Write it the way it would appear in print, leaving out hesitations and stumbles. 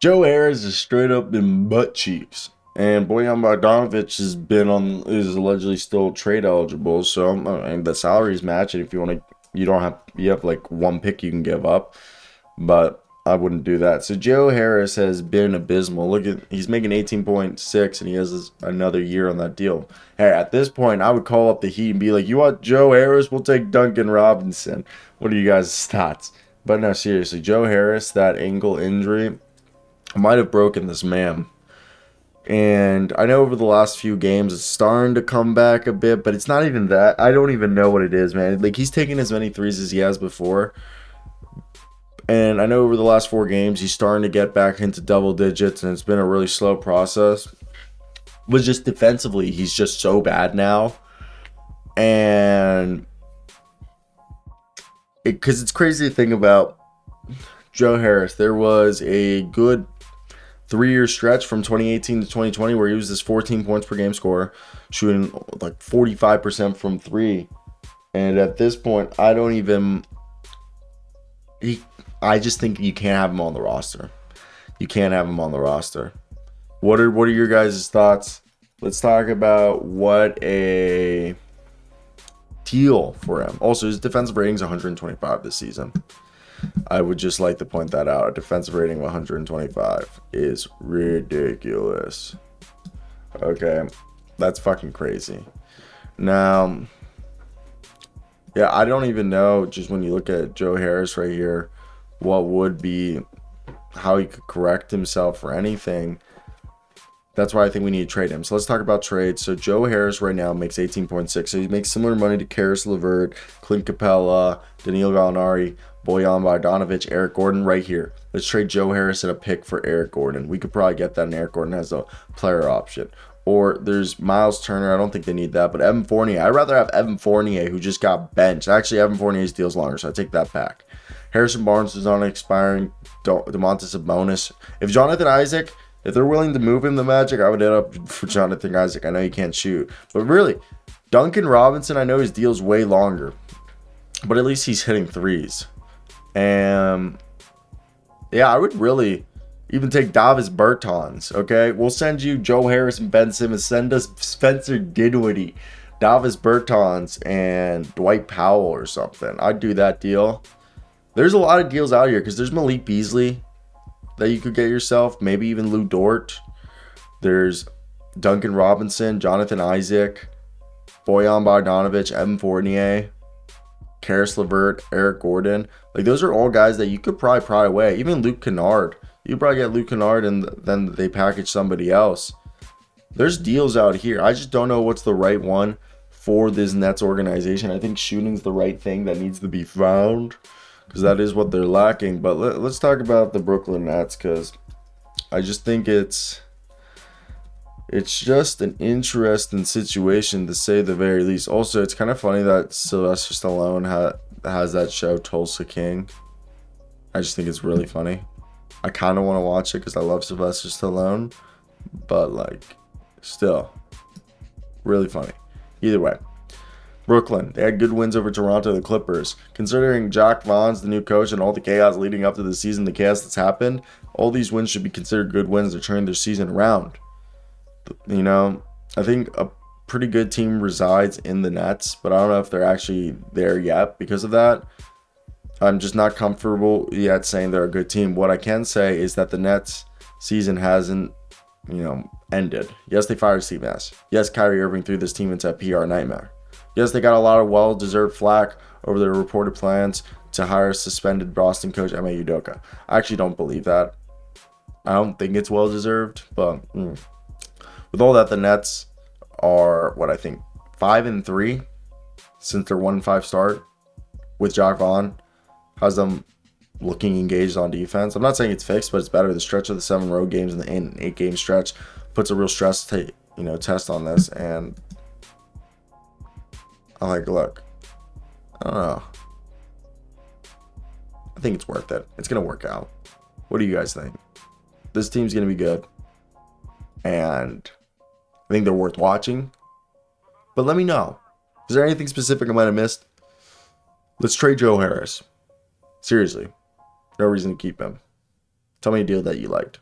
Joe Harris has straight up been butt cheeks. And Bojan Bogdanovic is allegedly still trade eligible. So I mean, the salary is matching. If you want to, you have like one pick you can give up, but I wouldn't do that. So Joe Harris has been abysmal. He's making 18.6 and he has another year on that deal. Hey, at this point, I would call up the Heat and be like, "You want Joe Harris? We'll take Duncan Robinson." What are you guys' stats? But no, seriously, Joe Harris, that ankle injury might have broken this man. And I know over the last few games it's starting to come back a bit, but it's not even that. I don't even know what it is, man. Like, he's taking as many threes as he has before. And I know over the last 4 games he's starting to get back into double digits, and it's been a really slow process. But just defensively, he's just so bad now. And because it's crazy to think about Joe Harris. There was a good 3-year stretch from 2018 to 2020 where he was this 14 points per game scorer, shooting like 45% from three. And at this point, I just think you can't have him on the roster. You can't have him on the roster. What are your guys' thoughts? Let's talk about what a deal for him. Also, his defensive rating is 125 this season. I would just like to point that out. A defensive rating of 125 is ridiculous. Okay, that's fucking crazy. Now, yeah, I don't even know, just when you look at Joe Harris right here, how he could correct himself or anything. That's why I think we need to trade him. So let's talk about trades. So Joe Harris right now makes 18.6. So he makes similar money to Karis LeVert, Clint Capella, Danilo Gallinari, Bojan Bogdanovic, Eric Gordon right here. Let's trade Joe Harris and a pick for Eric Gordon. We could probably get that, and Eric Gordon has a player option. Or there's Miles Turner. I don't think they need that. But Evan Fournier. I'd rather have Evan Fournier, who just got benched. Actually, Evan Fournier's deal's longer, so I take that back. Harrison Barnes is on expiring. Domantas Sabonis. If they're willing to move him, the Magic, I would hit up for Jonathan Isaac. I know he can't shoot. But really, Duncan Robinson, I know his deal's way longer. But at least he's hitting threes. And yeah, I would really even take Davis Bertans, okay? We'll send you Joe Harris and Ben Simmons. Send us Spencer Dinwiddie, Davis Bertans, and Dwight Powell or something. I'd do that deal. There's a lot of deals out here because there's Malik Beasley that you could get yourself. Maybe even Lou Dort. There's Duncan Robinson, Jonathan Isaac, Bojan Bogdanovic, Evan Fournier, Karis LeVert, Eric Gordon. Like, those are all guys that you could probably pry away. Even Luke Kennard. You could probably get Luke Kennard and then they package somebody else. There's deals out here. I just don't know what's the right one for this Nets organization. I think shooting's the right thing that needs to be found, because that is what they're lacking. But let's talk about the Brooklyn Nets, because I just think it's just an interesting situation, to say the very least. Also, it's kind of funny that Sylvester Stallone has that show Tulsa King. I just think it's really funny. I kind of want to watch it because I love Sylvester Stallone, but like, still really funny. Either way, Brooklyn, they had good wins over Toronto, the Clippers. Considering Jacques Vaughn's the new coach and all the chaos leading up to the season, the chaos that's happened, all these wins should be considered good wins to turn their season around. You know, I think a pretty good team resides in the Nets, but I don't know if they're actually there yet because of that. I'm just not comfortable yet saying they're a good team. What I can say is that the Nets season hasn't, ended. Yes, they fired Steve Nash. Yes, Kyrie Irving threw this team into a PR nightmare. Yes, they got a lot of well-deserved flack over their reported plans to hire suspended Boston coach Ime Udoka. I actually don't believe that. I don't think it's well-deserved, but with all that, the Nets are, what I think, 5-3 since their 1-5 start with Jacques Vaughn. Has them looking engaged on defense. I'm not saying it's fixed, but it's better. The stretch of the 7 road games and the 8-game stretch puts a real stress test on this. And I'm like, look, I don't know. I think it's worth it. It's gonna work out. What do you guys think? This team's gonna be good, and I think they're worth watching. But let me know. Is there anything specific I might have missed? Let's trade Joe Harris. Seriously, no reason to keep him. Tell me a deal that you liked.